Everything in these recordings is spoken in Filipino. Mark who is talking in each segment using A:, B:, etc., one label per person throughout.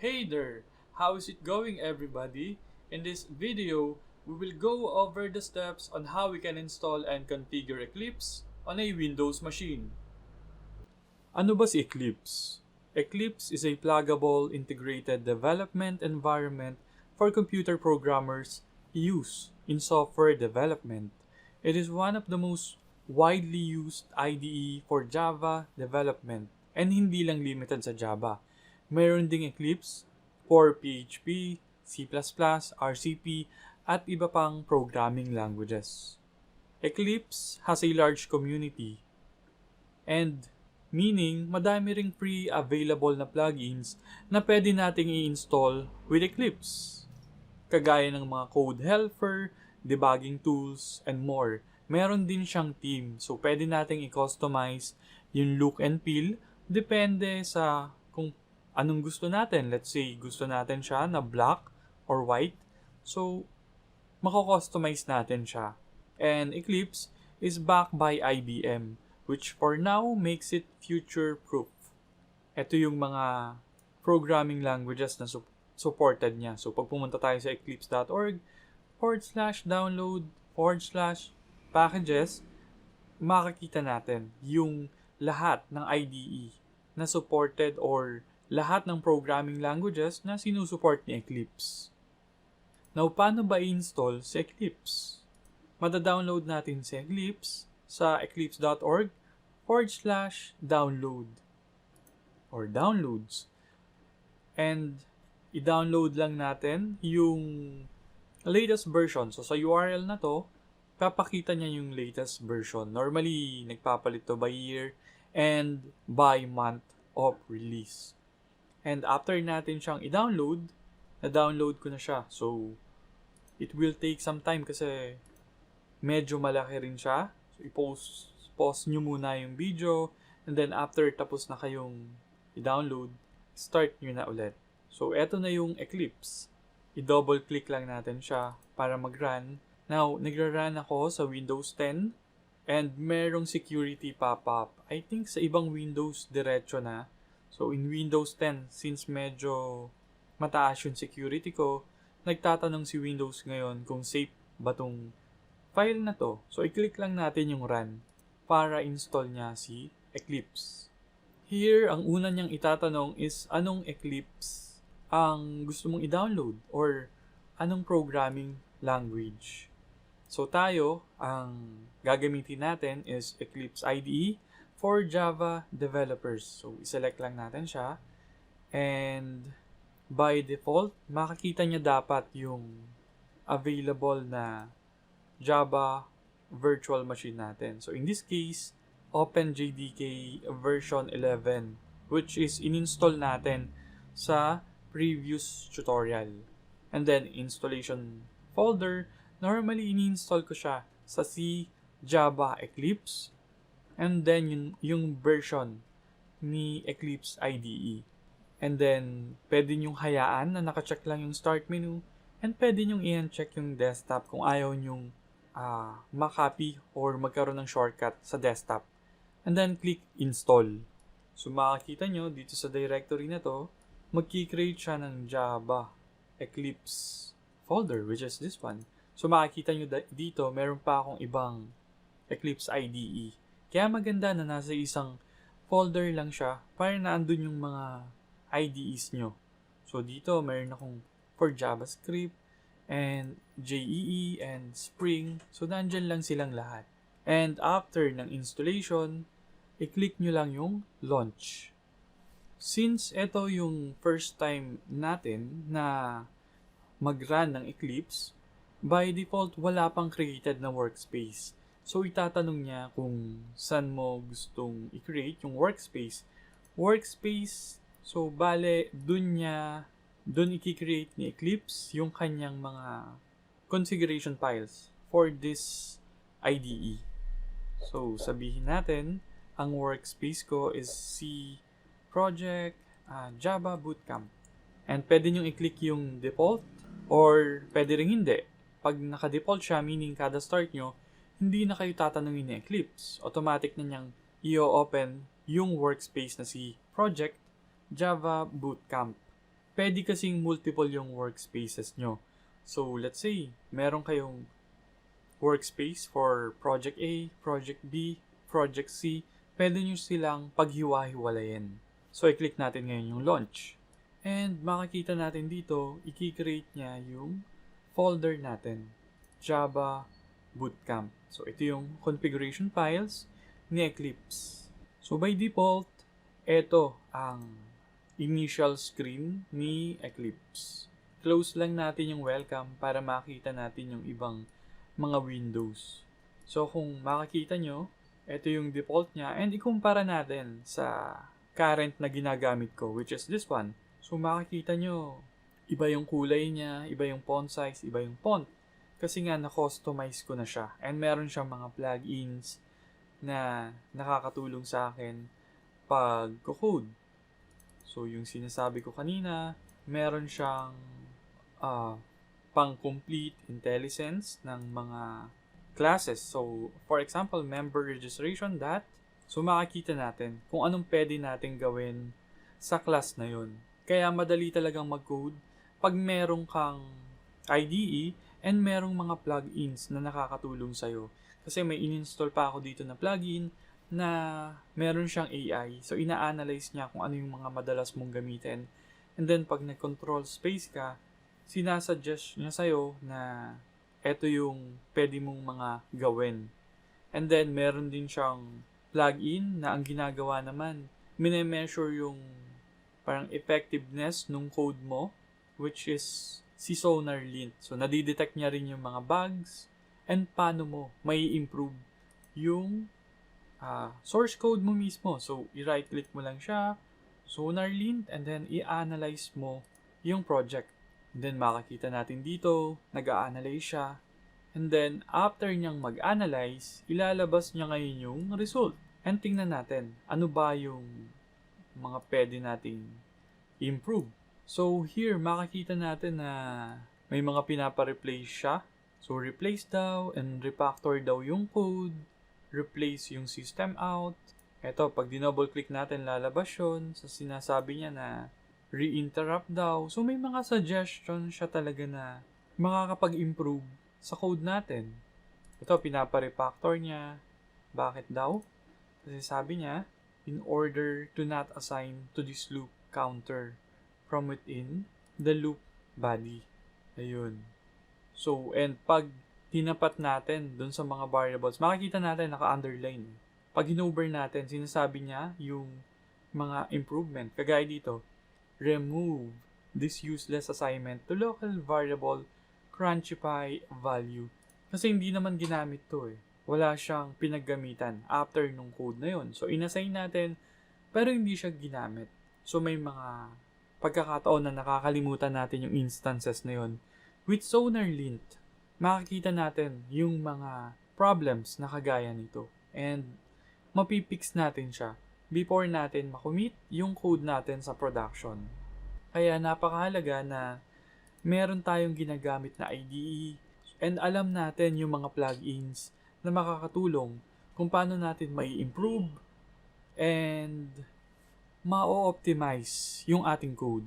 A: Hey there! How is it going, everybody? In this video, we will go over the steps on how we can install and configure Eclipse on a Windows machine. Ano ba si Eclipse? Eclipse is a pluggable integrated development environment for computer programmers use in software development. It is one of the most widely used IDE for Java development and hindi lang limited sa Java. Meron ding Eclipse for PHP, C++, RCP, at iba pang programming languages. Eclipse has a large community and meaning madami ring free available na plugins na pwede nating i-install with Eclipse. Kagaya ng mga code helper, debugging tools, and more. Meron din siyang theme, so pwede nating i-customize yung look and feel depende sa kung anong gusto natin. Let's say, gusto natin siya na black or white. So, mako-customize natin siya. And Eclipse is backed by IBM, which for now makes it future-proof. Ito yung mga programming languages na supported niya. So, pag pumunta tayo sa eclipse.org/download/packages, makikita natin yung lahat ng IDE na supported or lahat ng programming languages na sinusupport ni Eclipse. Now, paano ba i-install si Eclipse? Mada-download natin si Eclipse sa eclipse.org/download or downloads. And i-download lang natin yung latest version. So, sa URL na to, papakita niya yung latest version. Normally, nagpapalit to by year and by month of release. And after natin siyang i-download, na-download ko na siya. So, it will take some time kasi medyo malaki rin siya. So, pause nyo muna yung video. And then, after tapos na kayong i-download, start nyo na ulit. So, eto na yung Eclipse. I-double click lang natin siya para mag-run. Now, nagra-run ako sa Windows 10 and merong security pop-up. I think sa ibang Windows diretso na. So, in Windows 10, since medyo mataas yung security ko, nagtatanong si Windows ngayon kung safe ba tong file na to. So, i-click lang natin yung run para install niya si Eclipse. Here, ang una niyang itatanong is anong Eclipse ang gusto mong i-download or anong programming language. So, tayo, ang gagamitin natin is Eclipse IDE for Java developers. So, iselect lang natin siya. And by default, makikita niya dapat yung available na Java virtual machine natin. So, in this case, OpenJDK version 11, which is in-install natin sa previous tutorial. And then, installation folder, normally in-install ko siya sa C Java Eclipse. And then, yung version ni Eclipse IDE. And then, pwede nyong hayaan na nakacheck lang yung start menu. And pwede nyong i-uncheck yung desktop kung ayaw nyong makopy or magkaroon ng shortcut sa desktop. And then, click install. So, makikita nyo dito sa directory na to, magki-create siya ng Java Eclipse folder, which is this one. So, makikita nyo dito, meron pa akong ibang Eclipse IDE. Kaya maganda na nasa isang folder lang siya para naandun yung mga IDEs nyo. So, dito, meron akong for JavaScript and JEE and Spring. So, nandyan lang silang lahat. And after ng installation, i-click nyo lang yung launch. Since ito yung first time natin na mag-run ng Eclipse, by default, wala pang created na workspace. So, itatanong niya kung saan mo gustong i-create yung workspace. Workspace, so, bale, dun i-create ni Eclipse yung kanyang mga configuration files for this IDE. So, sabihin natin, ang workspace ko is C Project Java Bootcamp. And pwede nyo i-click yung default or pwede rin hindi. Pag naka-default siya, meaning kada start nyo, hindi na kayo tatanungin ni Eclipse. Automatic na niyang i-open yung workspace na si Project Java Bootcamp. pwede kasing multiple yung workspaces nyo. So, let's say, meron kayong workspace for Project A, Project B, Project C. Pwede nyo silang paghiwa-hiwalayin. So, i-click natin ngayon yung launch. And makikita natin dito, i-create niya yung folder natin, Java Bootcamp. So, ito yung configuration files ni Eclipse. So, by default, ito ang initial screen ni Eclipse. Close lang natin yung welcome para makita natin yung ibang mga windows. So, kung makikita nyo, ito yung default niya and ikumpara natin sa current na ginagamit ko, which is this one. So, makikita nyo, iba yung kulay niya, iba yung font size, iba yung font. Kasi nga, na-customize ko na siya. And meron siyang mga plugins na nakakatulong sa akin pag code. So, yung sinasabi ko kanina, meron siyang pang-complete intelligence ng mga classes. So, for example, member registration, that. So, makikita natin kung anong pwede natin gawin sa class na yun. Kaya madali talagang mag-code pag merong kang IDE and merong mga plugins na nakakatulong sa'yo. Kasi may in-install pa ako dito na plugin na meron siyang AI. So, ina-analyze niya kung ano yung mga madalas mong gamitin. And then, pag nag-control space ka, sinasuggest niya sa'yo na eto yung pwede mong mga gawin. And then, meron din siyang plugin na ang ginagawa naman, mine-measure yung parang effectiveness nung code mo, which is si SonarLint. So, nadidetect niya rin yung mga bugs and paano mo may improve yung source code mo mismo. So, i-right click mo lang siya, SonarLint, and then i-analyze mo yung project. And then, makikita natin dito, nag-a-analyze siya. And then, after niyang mag-analyze, ilalabas niya ngayon yung result. And tingnan natin, ano ba yung mga pwede nating improve. So, here, makikita natin na may mga pinapa-replace siya. So, replace daw and refactor daw yung code. Replace yung system out. Ito, pag dinouble click natin, lalabas yun. So, sinasabi niya na re-interrupt daw. So, may mga suggestion siya talaga na makakapag-improve sa code natin. Ito, pinapa-refactor niya. Bakit daw? Kasi sabi niya, in order to not assign to this loop counter from within the loop body. Ayun. So, and pag tinapat natin dun sa mga variables, makikita natin naka-underline. Pag hinover natin, sinasabi niya yung mga improvement. Kagaya dito, remove this useless assignment to local variable crunchypie value. Kasi hindi naman ginamit to eh. Wala siyang pinaggamitan after nung code na yun. So, inassign natin, pero hindi siya ginamit. So, may mga pagkakataon na nakakalimutan natin yung instances na yun. With SonarLint, makikita natin yung mga problems na kagaya nito. And, mapipix natin siya before natin makommit yung code natin sa production. Kaya, napakahalaga na meron tayong ginagamit na IDE and alam natin yung mga plugins na makakatulong kung paano natin mai improve and ma-optimize yung ating code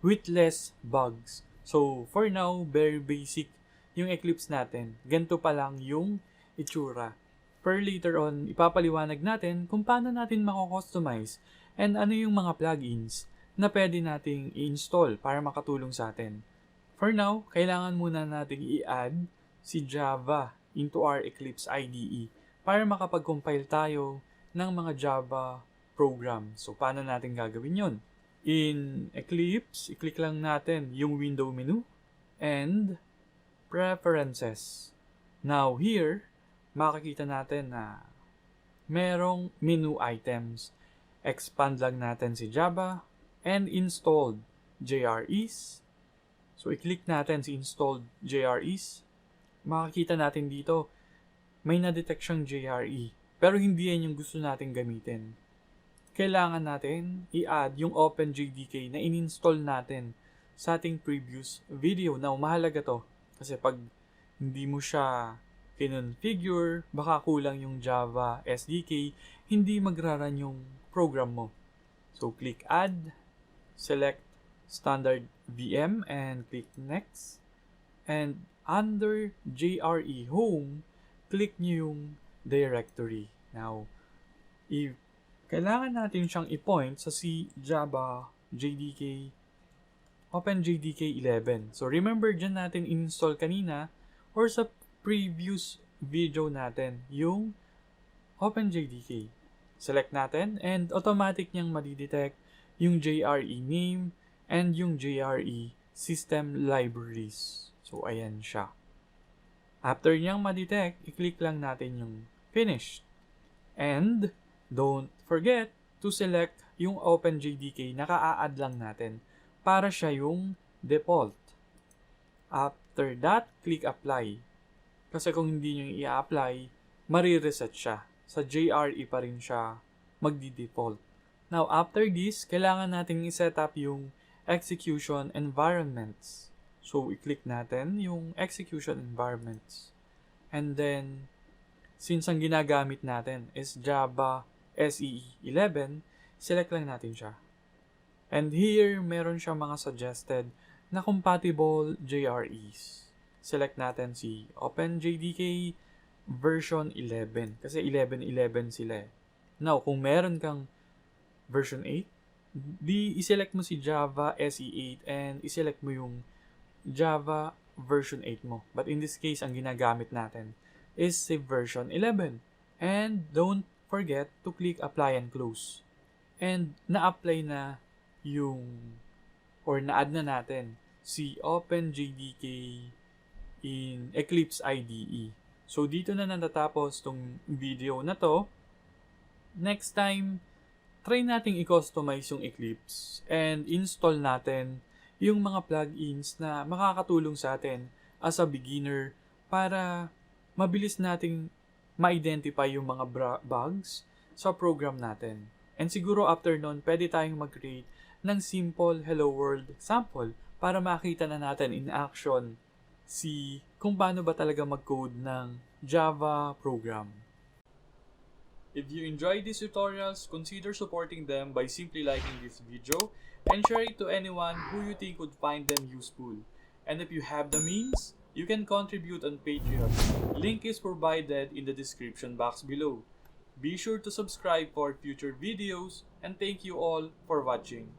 A: with less bugs. So, for now, very basic yung Eclipse natin. Ganito pa lang yung itsura. Per later on, ipapaliwanag natin kung paano natin mako-customize and ano yung mga plugins na pwede nating i-install para makatulong sa atin. For now, kailangan muna nating i-add si Java into our Eclipse IDE para makapag-compile tayo ng mga Java program. So, paano natin gagawin yon? In Eclipse, i-click lang natin yung window menu and preferences. Now, here, makikita natin na merong menu items. Expand lang natin si Java and installed JREs. So, i-click natin si installed JREs. Makikita natin dito, may na-detect siyang JRE. Pero hindi yan yung gusto natin gamitin. Kailangan natin i-add yung OpenJDK na in-install natin sa ating previous video. Now, mahalaga to. Kasi pag hindi mo siya kinonfigure, baka kulang yung Java SDK, hindi magraran yung program mo. So, click Add, select standard VM and click next. And under JRE home, click nyo yung directory. Now, if kailangan natin siyang i-point sa C Java JDK OpenJDK 11. So, remember dyan natin install kanina or sa previous video natin yung OpenJDK. Select natin and automatic niyang madidetect yung JRE name and yung JRE system libraries. So, ayan siya. After niyang madetect, i-click lang natin yung finished. And don't forget to select yung OpenJDK na ka-add lang natin para siya yung default. After that, click apply. Kasi kung hindi nyo i-apply, marireset siya. Sa JRE pa rin siya magdi-default. Now, after this, kailangan natin i-set up yung execution environments. So, i-click natin yung execution environments. And then, since ang ginagamit natin is Java SEE 11, select lang natin siya. And here, meron siya mga suggested na compatible JREs. Select natin si OpenJDK version 11. Kasi 11.11 sila eh. Now, kung meron kang version 8, i-select mo si Java SE 8 and i-select mo yung Java version 8 mo. But in this case, ang ginagamit natin is si version 11. And don't forget to click apply and close. And na-apply na yung or na-add na natin si OpenJDK in Eclipse IDE. So, dito na natatapos tong video na to. Next time, try nating i-customize yung Eclipse and install natin yung mga plugins na makakatulong sa atin as a beginner para mabilis nating ma-identify yung mga bugs sa program natin. And siguro after nun, pwede tayong mag-create ng simple Hello World sample para makita na natin in action kung paano ba talaga mag-code ng Java program. If you enjoyed these tutorials, consider supporting them by simply liking this video and share it to anyone who you think would find them useful. And if you have the means, you can contribute on Patreon. Link is provided in the description box below. Be sure to subscribe for future videos and thank you all for watching.